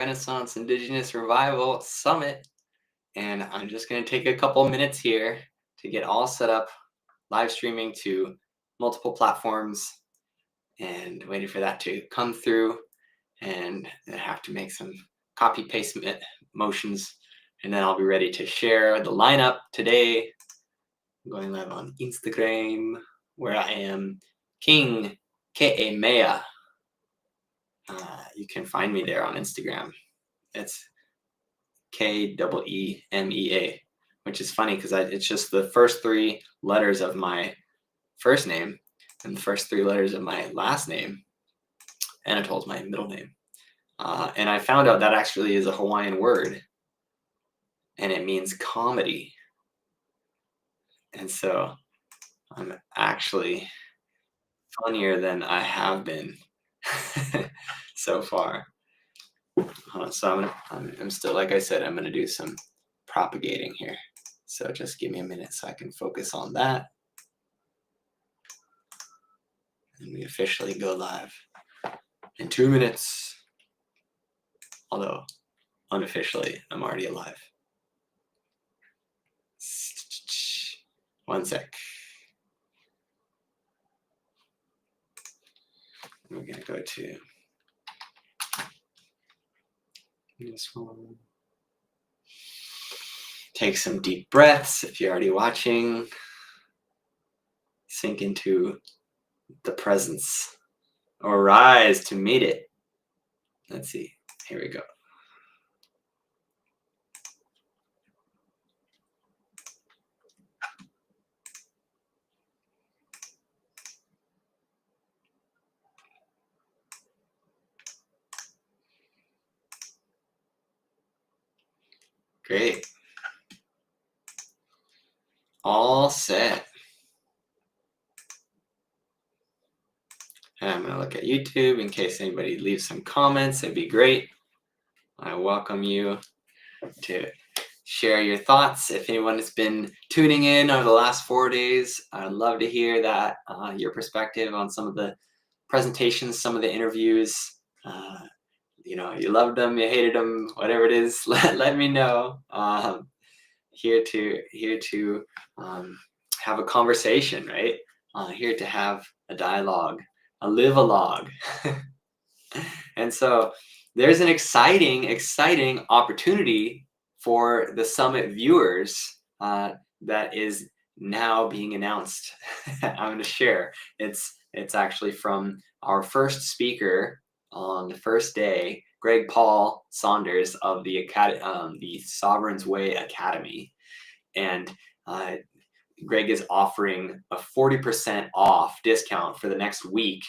Renaissance Indigenous Revival Summit, and I'm just going to take a couple minutes here to get all set up, live streaming to multiple platforms, and waiting for that to come through. And I have to make some copy paste motions, and then I'll be ready to share the lineup today. I'm going live on Instagram, where I am King Ke'emea. You can find me there on Instagram. It's Keemea, which is funny because it's just the first three letters of my first name and the first three letters of my last name. Anatol's my middle name. And I found out that actually is a Hawaiian word, and it means comedy. And so I'm actually funnier than I have been so far. So I'm still, like I said, I'm going to do some propagating here. So just give me a minute so I can focus on that. And we officially go live in 2 minutes. Although unofficially, I'm already alive. 1 sec. We're going to go to this one. Take some deep breaths if you're already watching. Sink into the presence or rise to meet it. Let's see. Here we go. Great. All set. And I'm going to look at YouTube in case anybody leaves some comments. It'd be great. I welcome you to share your thoughts. If anyone has been tuning in over the last 4 days, I'd love to hear that, your perspective on some of the presentations, some of the interviews. You loved them, you hated them, whatever it is, let me know. Here to have a conversation, right? Here to have a dialogue, a live-a-log. And so there's an exciting opportunity for the summit viewers that is now being announced. I'm going to share. It's actually from our first speaker on the first day, Greg Paul Saunders of the Sovereign's Way Academy. And Greg is offering a 40% off discount for the next week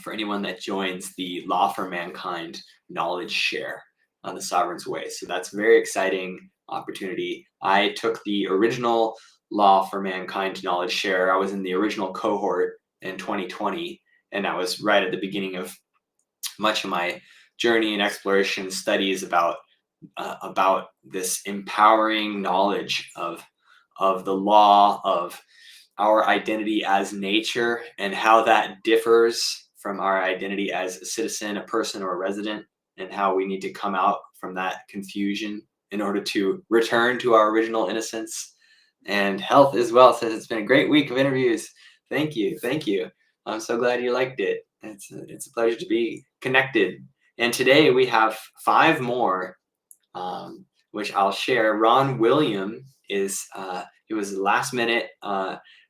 for anyone that joins the Law for Mankind Knowledge Share on the Sovereign's Way. So that's a very exciting opportunity. I took the original Law for Mankind Knowledge Share. I was in the original cohort in 2020, and I was right at the beginning of much of my journey and exploration studies about this empowering knowledge of the law, of our identity as nature, and how that differs from our identity as a citizen, a person, or a resident, and how we need to come out from that confusion in order to return to our original innocence and health as well. So it's been a great week of interviews. Thank you. I'm so glad you liked it. It's a pleasure to be connected. And today we have 5 more, which I'll share. Ron William is, it was last minute,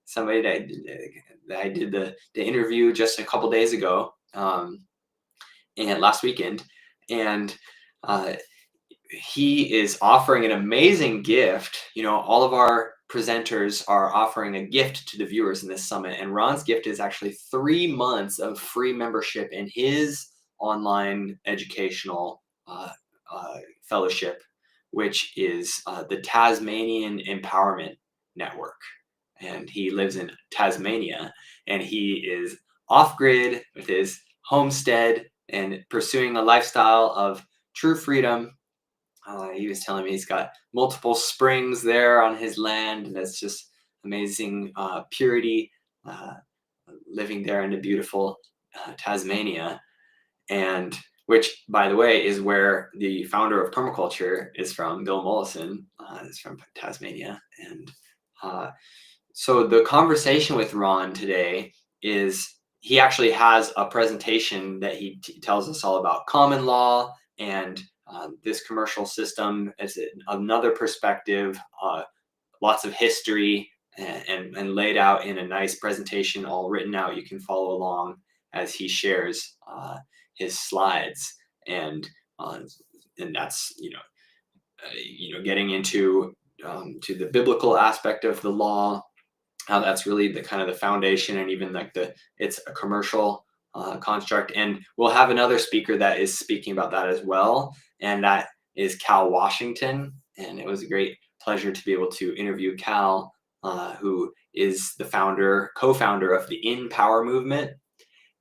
somebody that I did the interview just a couple days ago, and last weekend. And he is offering an amazing gift. All of our presenters are offering a gift to the viewers in this summit, and Ron's gift is actually 3 months of free membership in his online educational fellowship, which is the Tasmanian Empowerment Network. And he lives in Tasmania, and he is off-grid with his homestead and pursuing a lifestyle of true freedom. He was telling me he's got multiple springs there on his land, and that's just amazing purity, living there in the beautiful Tasmania. And which, by the way, is where the founder of permaculture is from. Bill Mollison is from Tasmania. And so the conversation with Ron today is, he actually has a presentation that he tells us all about common law and this commercial system as another perspective, lots of history, and laid out in a nice presentation, all written out. You can follow along as he shares his slides, and that's getting into to the biblical aspect of the law, how that's really the kind of the foundation, and even like it's a commercial construct. And we'll have another speaker that is speaking about that as well, and that is Cal Washington. And it was a great pleasure to be able to interview Cal, who is the co-founder of the In Power movement.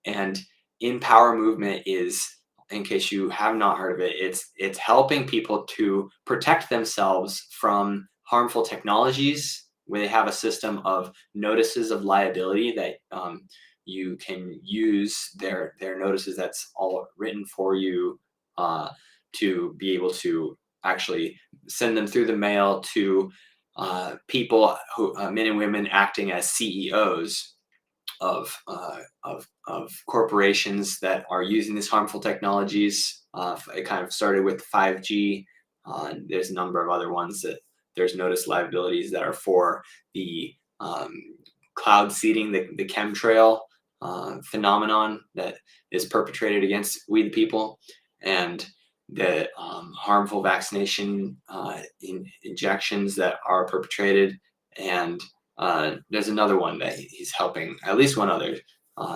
And In Power movement is, in case you have not heard of it, it's helping people to protect themselves from harmful technologies, where they have a system of notices of liability that you can use their notices, that's all written for you, to be able to actually send them through the mail to people who men and women acting as CEOs of corporations that are using these harmful technologies. It kind of started with 5G. There's a number of other ones that there's notice liabilities that are for the cloud seeding, the chemtrail phenomenon that is perpetrated against we the people, and the harmful vaccination injections that are perpetrated. And there's another one that he's helping, at least one other.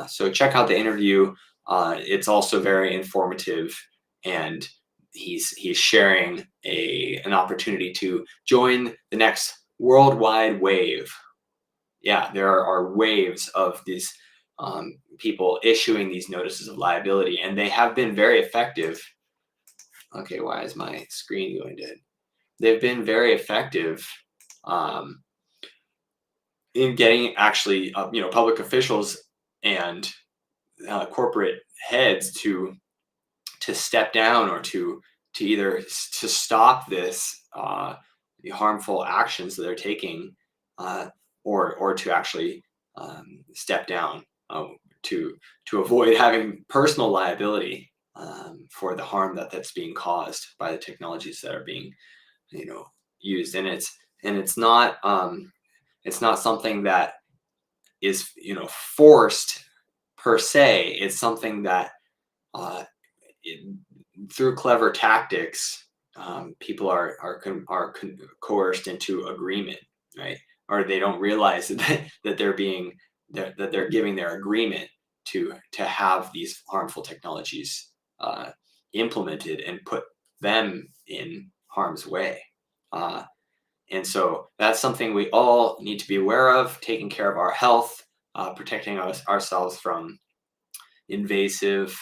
So check out the interview. It's also very informative, and he's sharing an opportunity to join the next worldwide wave. Yeah, there are waves of these people issuing these notices of liability, and they have been very effective. Okay, why is my screen going dead? They've been very effective in getting actually, public officials and corporate heads to step down, or to either to stop this the harmful actions that they're taking, or to actually step down, to avoid having personal liability for the harm that's being caused by the technologies that are being used. And it's not something that is forced per se. It's something that through clever tactics, people are coerced into agreement, right? Or they don't realize that they're giving their agreement to have these harmful technologies implemented and put them in harm's way. And so that's something we all need to be aware of, taking care of our health, protecting ourselves from invasive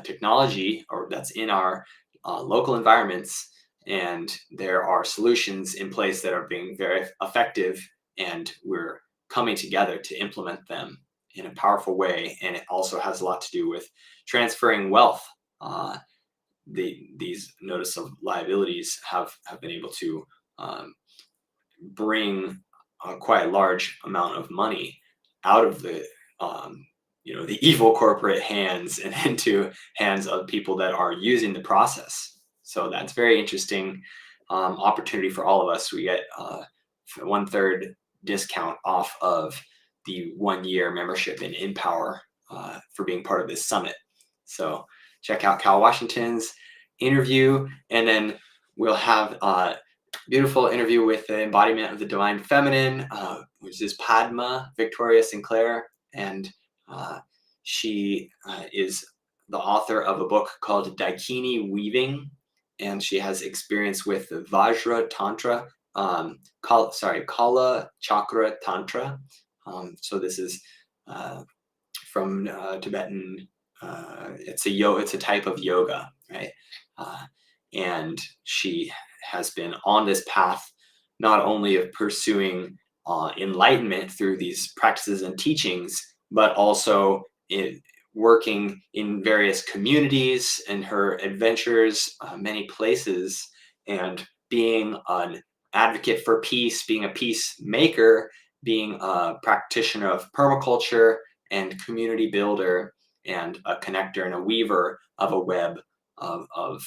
technology, or that's in our local environments. And there are solutions in place that are being very effective, and we're coming together to implement them in a powerful way. And it also has a lot to do with transferring wealth. These notice of liabilities have been able to bring quite a large amount of money out of the evil corporate hands and into hands of people that are using the process. So that's very interesting opportunity for all of us. We get 1/3 discount off of the 1-year membership in InPower for being part of this summit. So check out Cal Washington's interview, and then we'll have a beautiful interview with the embodiment of the divine feminine, which is Padma Victoria Sinclair. And she is the author of a book called Daikini Weaving, and she has experience with the Vajra Tantra, Kala Chakra Tantra. So this is from Tibetan. It's a type of yoga, right? And she has been on this path not only of pursuing enlightenment through these practices and teachings, but also working in various communities and her adventures, many places, and being an advocate for peace, being a peacemaker, being a practitioner of permaculture and community builder, and a connector and a weaver of a web of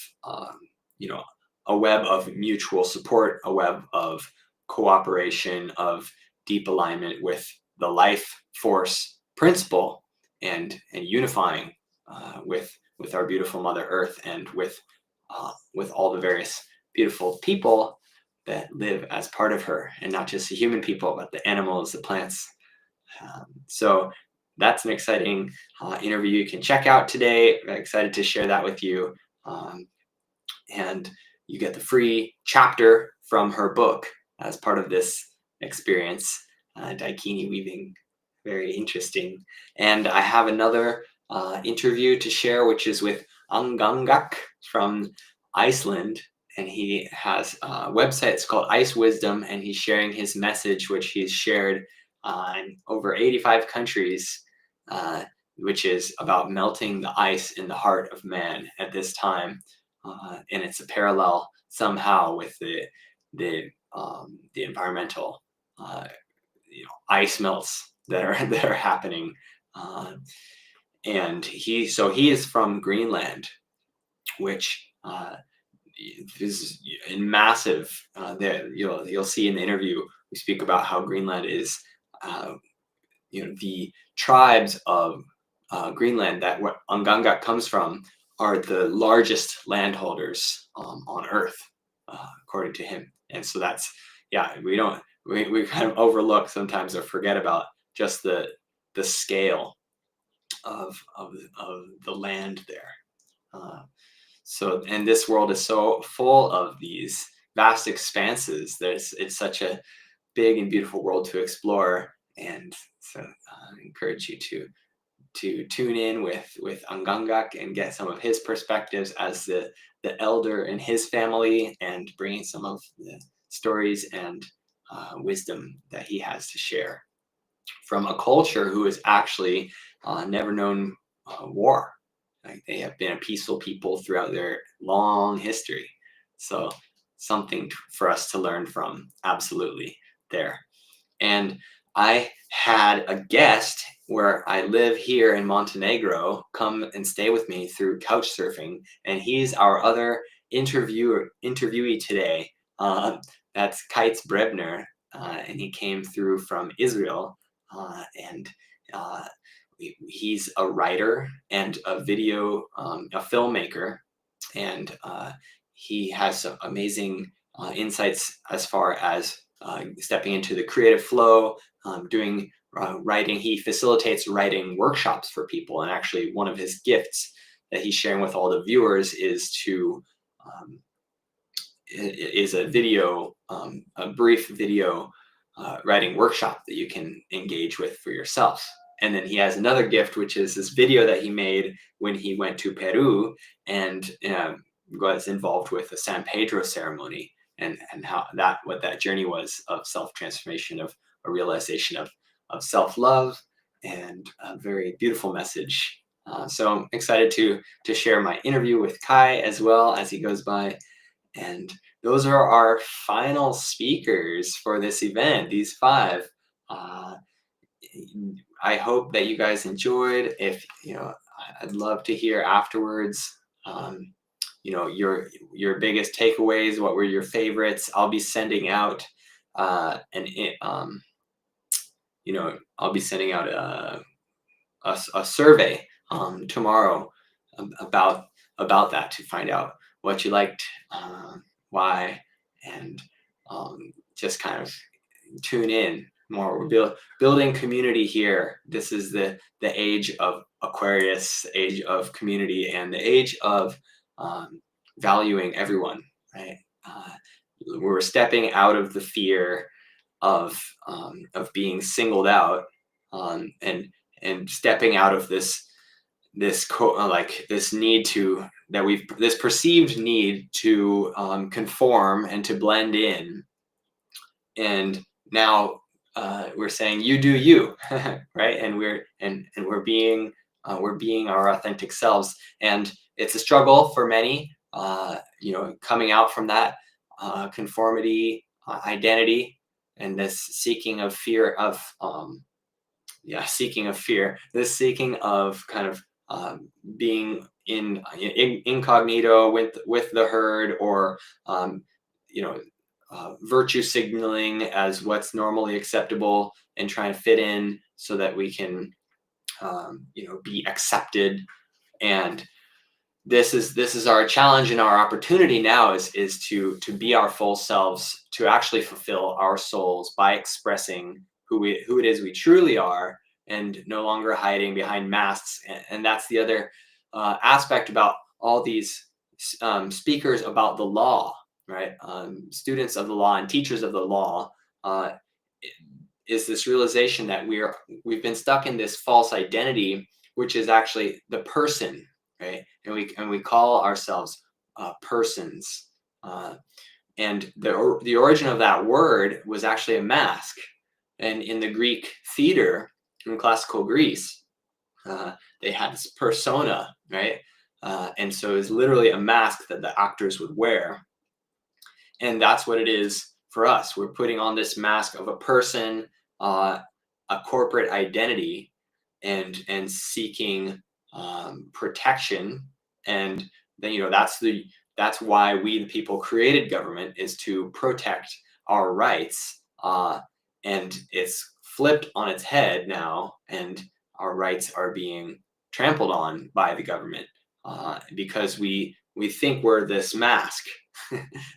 you know, a web of mutual support, a web of cooperation, of deep alignment with the life force principle, and unifying with our beautiful Mother Earth, and with all the various beautiful people that live as part of her, and not just the human people, but the animals, the plants. So that's an exciting interview you can check out today. I'm excited to share that with you. Um, and you get the free chapter from her book as part of this experience. Daikini weaving, very interesting. And I have another interview to share, which is with Angangak from Iceland. And he has a website, it's called Ice Wisdom, and he's sharing his message, which he's shared in over 85 countries, which is about melting the ice in the heart of man at this time. And it's a parallel somehow with the environmental ice melts that are that are happening. And he is from Greenland, which is in massive. There you'll see in the interview we speak about how Greenland is, the tribes of Greenland that what Angangak comes from are the largest landholders on Earth, according to him. And so that's, we kind of overlook sometimes or forget about just the scale of the land there. And this world is so full of these vast expanses. It's such a big and beautiful world to explore, and so I encourage you to tune in with Angangak and get some of his perspectives as the elder in his family, and bringing some of the stories and wisdom that he has to share from a culture who has actually never known war. Like, they have been a peaceful people throughout their long history. So something for us to learn from, absolutely, there. And I had a guest where I live here in Montenegro come and stay with me through couch surfing, and he's our other interviewee today. That's Kites Brebner, and he came through from Israel, and he's a writer and a filmmaker, and he has some amazing insights as far as stepping into the creative flow, doing writing. He facilitates writing workshops for people, and actually one of his gifts that he's sharing with all the viewers is a brief video writing workshop that you can engage with for yourself. And then he has another gift, which is this video that he made when he went to Peru and was involved with the San Pedro ceremony, and what that journey was of self-transformation, of a realization of self-love, and a very beautiful message. So I'm excited to share my interview with Kai as well as he goes by. And those are our final speakers for this event, these 5. I hope that you guys enjoyed. If I'd love to hear afterwards, your biggest takeaways. What were your favorites? I'll be sending out I'll be sending out a survey tomorrow about that, to find out what you liked, why, and just kind of tune in more. We're building community here. This is the age of Aquarius, age of community, and the age of valuing everyone, right? We're stepping out of the fear of being singled out, and stepping out of this need to this perceived need to conform and to blend in. And now we're saying, you do you, right? And we're being we're being our authentic selves. And it's a struggle for many, coming out from that conformity identity, and this seeking of fear of seeking of fear, this seeking of kind of being in incognito with the herd, or um, you know virtue signaling as what's normally acceptable, and trying to fit in so that we can be accepted. And this is our challenge, and our opportunity now is to be our full selves, to actually fulfill our souls by expressing who it is we truly are, and no longer hiding behind masks. And that's the other aspect about all these speakers about the law, right? Students of the law and teachers of the law, uh, is this realization that we've been stuck in this false identity, which is actually the person, right? And we call ourselves persons, and the origin of that word was actually a mask. And in the Greek theater, in classical Greece, they had this persona, right? And so it was literally a mask that the actors would wear. And that's what it is for us. We're putting on this mask of a person, a corporate identity, and seeking protection. And then that's why we the people created government, is to protect our rights. And it's flipped on its head now, and our rights are being trampled on by the government, because we think we're this mask.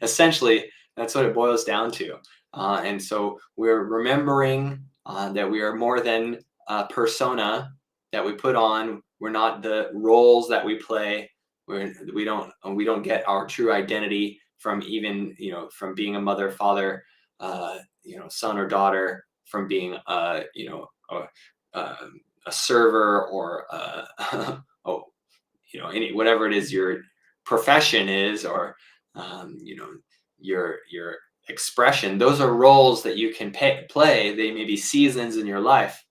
Essentially, that's what it boils down to. And so we're remembering that we are more than a persona that we put on. We're not the roles that we play. We don't get our true identity from even from being a mother, father, son or daughter, from being a server, or oh, whatever it is your profession is, or your expression. Those are roles that you can play. They may be seasons in your life,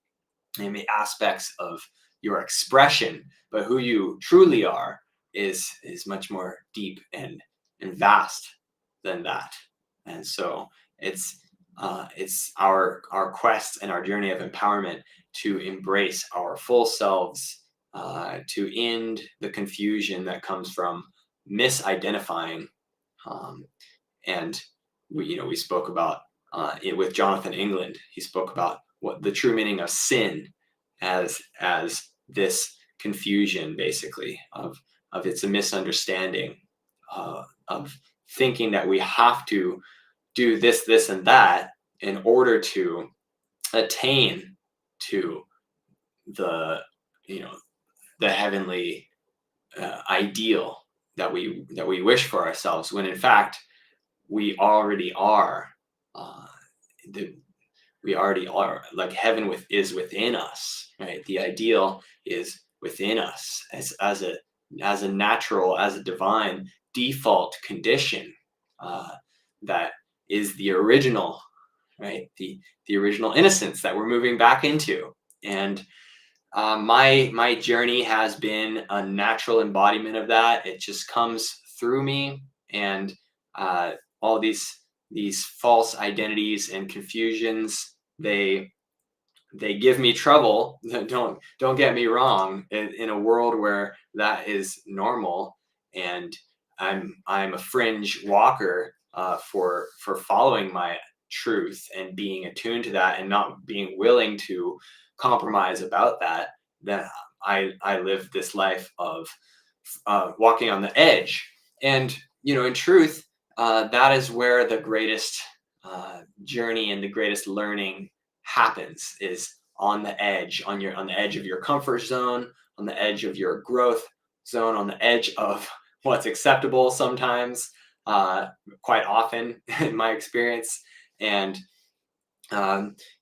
they may be aspects of your expression, but who you truly are is much more deep and vast than that. And so it's our quest and our journey of empowerment to embrace our full selves, to end the confusion that comes from misidentifying. And we spoke about with Jonathan England. He spoke about what the true meaning of sin as this confusion, basically, of it's a misunderstanding, of thinking that we have to do this and that in order to attain to the the heavenly ideal that we wish for ourselves, when in fact we already are. We already are, like heaven is within us, right? The ideal is within us as a natural, as a divine default condition, that is the original, right? The original innocence that we're moving back into. And my journey has been a natural embodiment of that. It just comes through me, and all these false identities and confusions, they give me trouble. Don't get me wrong. In a world where that is normal, and I'm a fringe walker, for following my truth and being attuned to that, and not being willing to compromise about that, then I live this life of walking on the edge. And in truth, that is where the greatest journey and the greatest learning happens, is on the edge, on the edge of your comfort zone, on the edge of your growth zone, on the edge of what's acceptable sometimes, quite often in my experience. And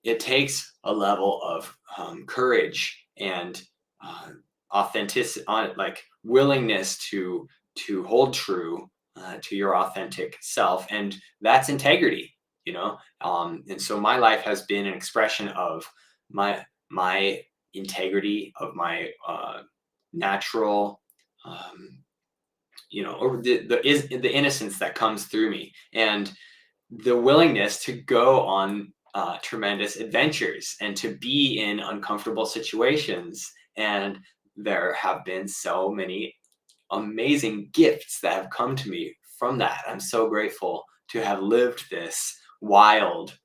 it takes a level of courage and authenticity, like willingness to hold true to your authentic self, and that's integrity. And so my life has been an expression of my integrity, of my natural, or the innocence that comes through me, and the willingness to go on tremendous adventures and to be in uncomfortable situations. And there have been so many amazing gifts that have come to me from that. I'm so grateful to have lived this wild,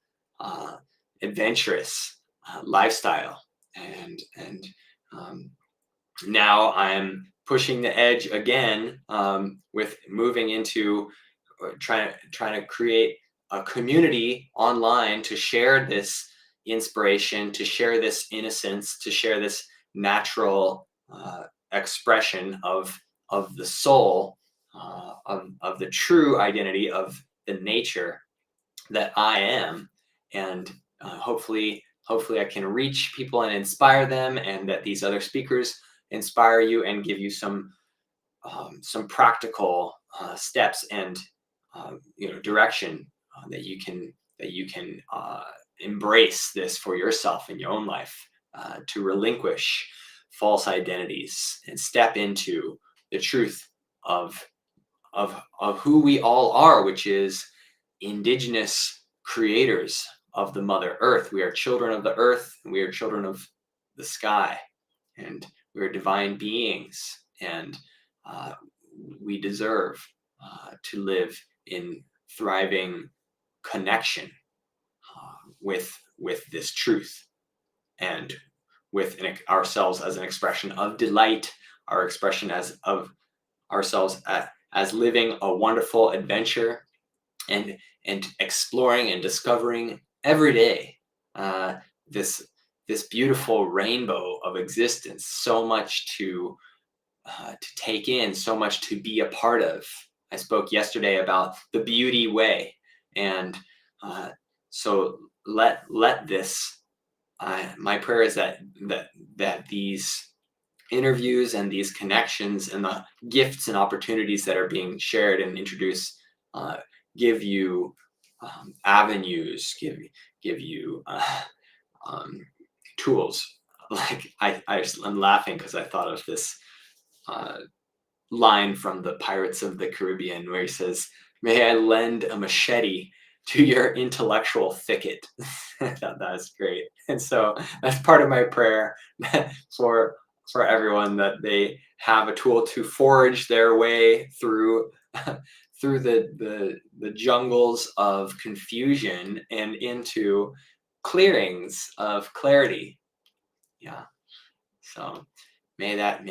adventurous lifestyle, and now I'm pushing the edge again, with moving into trying to create a community online to share this inspiration, to share this innocence, to share this natural expression of the soul, of the true identity of the nature that I am. And hopefully I can reach people and inspire them, and that these other speakers inspire you and give you some practical steps and direction, that you can embrace this for yourself in your own life, to relinquish false identities and step into the truth of who we all are, which is Indigenous creators of the Mother Earth. We are children of the earth, and we are children of the sky, and we are divine beings, and we deserve to live in thriving connection with this truth, and with ourselves as an expression of delight, our expression of ourselves as living a wonderful adventure, and exploring and discovering every day, this beautiful rainbow of existence. So much to take in, so much to be a part of. I spoke yesterday about the beauty way, and so let this. My prayer is that these interviews and these connections and the gifts and opportunities that are being shared and introduced give you avenues, give you tools. Like I'm laughing because I thought of this line from the Pirates of the Caribbean where he says, "May I lend a machete to your intellectual thicket." I thought that was great, and so that's part of my prayer for everyone, that they have a tool to forge their way through through the jungles of confusion and into clearings of clarity. Yeah. So may that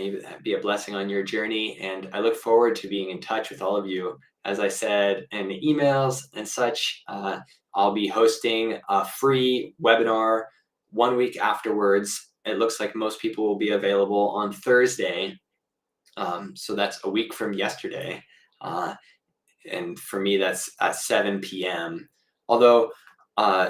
be a blessing on your journey, and I look forward to being in touch with all of you. As I said in the emails and such, I'll be hosting a free webinar 1 week afterwards. It looks like most people will be available on Thursday, so that's a week from yesterday, and for me that's at 7 p.m. Although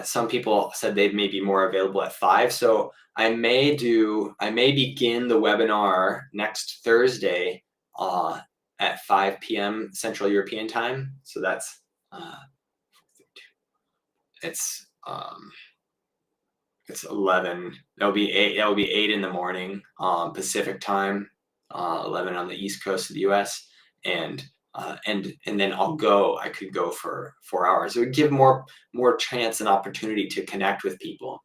some people said they'd may be more available at 5, so I may begin the webinar next Thursday at 5 p.m. Central European time. So that's it's 11. That'll be 8. That will be 8 in the morning Pacific time, 11 on the East Coast of the U.S. And then I could go for 4 hours. It would give more chance and opportunity to connect with people,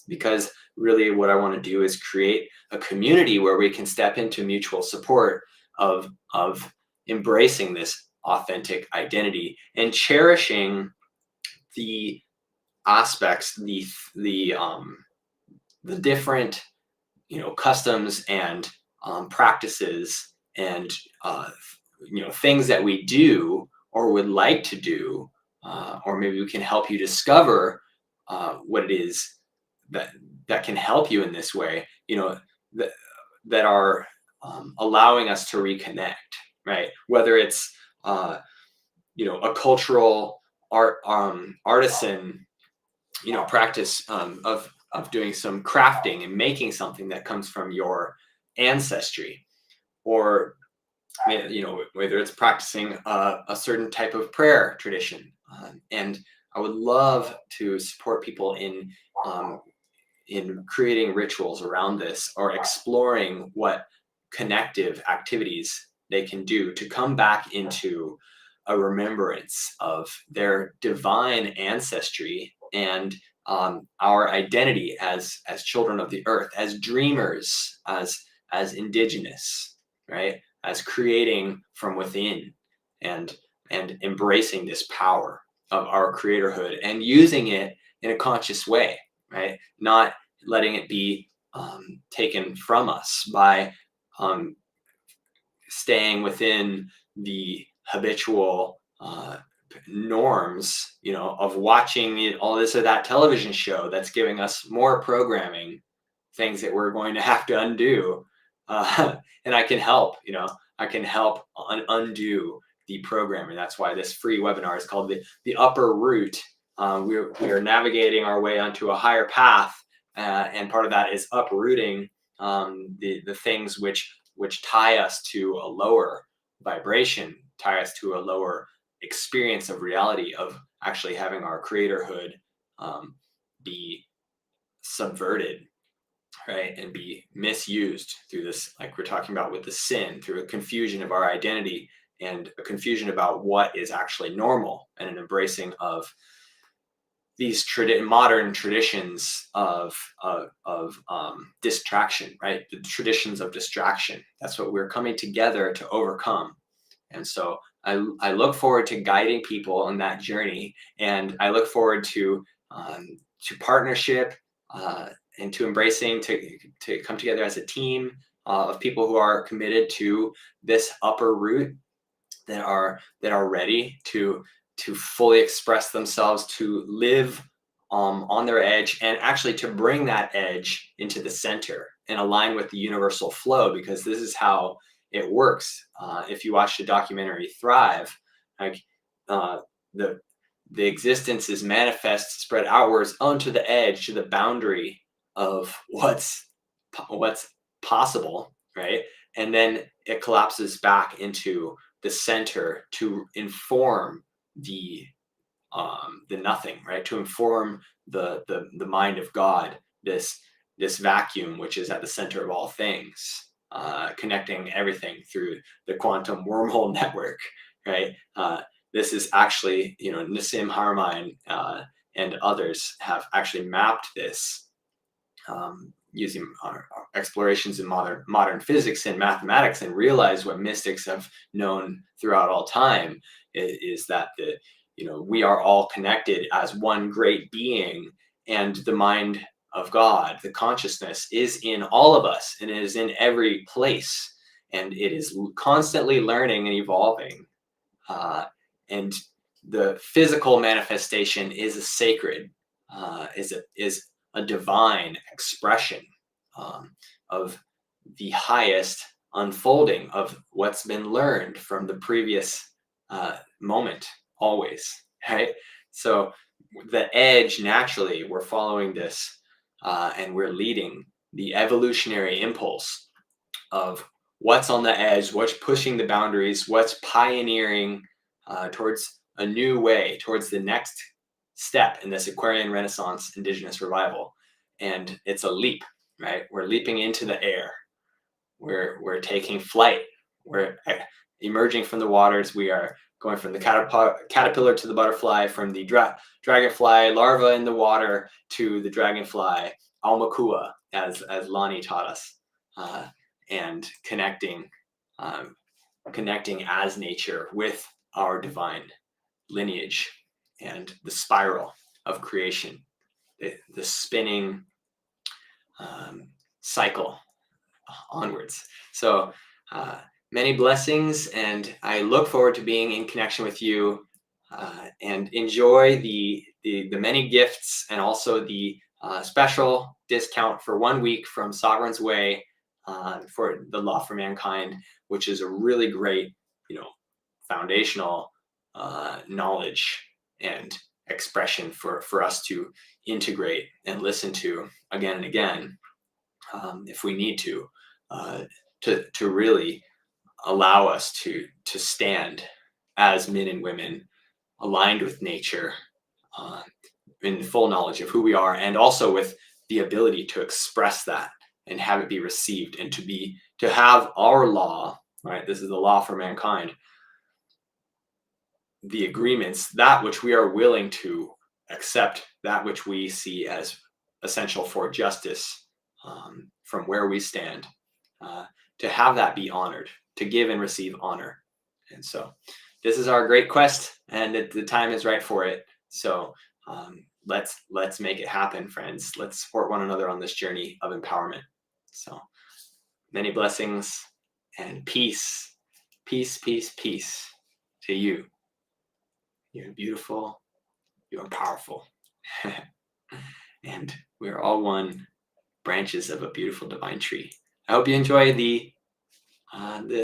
because really what I want to do is create a community where we can step into mutual support of embracing this authentic identity and cherishing the aspects, the different customs and practices and things that we do or would like to do, or maybe we can help you discover what it is that can help you in this way, that are allowing us to reconnect, right? Whether it's a cultural artisan practice of doing some crafting and making something that comes from your ancestry, or whether it's practicing a certain type of prayer tradition, and I would love to support people in in creating rituals around this, or exploring what connective activities they can do to come back into a remembrance of their divine ancestry and our identity as children of the earth, as dreamers, as indigenous, right? As creating from within, and embracing this power of our creatorhood and using it in a conscious way, right? Not letting it be taken from us by staying within the habitual norms, of watching all this or that television show that's giving us more programming, things that we're going to have to undo. And I can help, undo the programming. That's why this free webinar is called the Upper Route. We are navigating our way onto a higher path, and part of that is uprooting the things which tie us to a lower vibration, tie us to a lower experience of reality, of actually having our creatorhood be subverted, right, and be misused through this, like we're talking about with the sin, through a confusion of our identity and a confusion about what is actually normal, and an embracing of these modern traditions of distraction, right? The traditions of distraction. That's what we're coming together to overcome. And so I look forward to guiding people on that journey, and I look forward to partnership, and to embracing, to come together as a team of people who are committed to this upper route, that are ready to fully express themselves, to live on their edge, and actually to bring that edge into the center and align with the universal flow, because this is how it works. If you watch the documentary Thrive, like the existence is manifest, spread outwards onto the edge, to the boundary of what's possible, right? And then it collapses back into the center to inform the nothing, right? To inform the mind of God, this vacuum which is at the center of all things, connecting everything through the quantum wormhole network, right? This is actually, Nassim Haramein and others have actually mapped this, using our explorations in modern physics and mathematics, and realize what mystics have known throughout all time is that we are all connected as one great being, and the mind of God, the consciousness, is in all of us, and it is in every place, and it is constantly learning and evolving. And the physical manifestation is a sacred, is a divine expression of the highest unfolding of what's been learned from the previous moment, always, right? So the edge, naturally, we're following this, and we're leading the evolutionary impulse of what's on the edge, what's pushing the boundaries, what's pioneering towards a new way, towards the next step in this Aquarian Renaissance Indigenous revival. And it's a leap, right? We're leaping into the air. We're taking flight. We're emerging from the waters. We are going from the caterpillar to the butterfly, from the dragonfly larva in the water to the dragonfly Almakua, as Lonnie taught us, and connecting as nature with our divine lineage and the spiral of creation, the spinning cycle onwards. So many blessings, and I look forward to being in connection with you, and enjoy the many gifts, and also the special discount for 1 week from Sovereign's Way for the Law for Mankind, which is a really great, foundational knowledge and expression for us to integrate and listen to again and again, if we need to really allow us to stand as men and women aligned with nature, in full knowledge of who we are, and also with the ability to express that and have it be received, and to have our law, right? This is the law for mankind. The agreements, that which we are willing to accept, that which we see as essential for justice, from where we stand, to have that be honored, to give and receive honor. And so this is our great quest, and the time is right for it. So let's make it happen, friends. Let's support one another on this journey of empowerment. So many blessings and peace, peace, peace, peace to you. You're beautiful, you're powerful. And we're all one, branches of a beautiful divine tree. I hope you enjoy the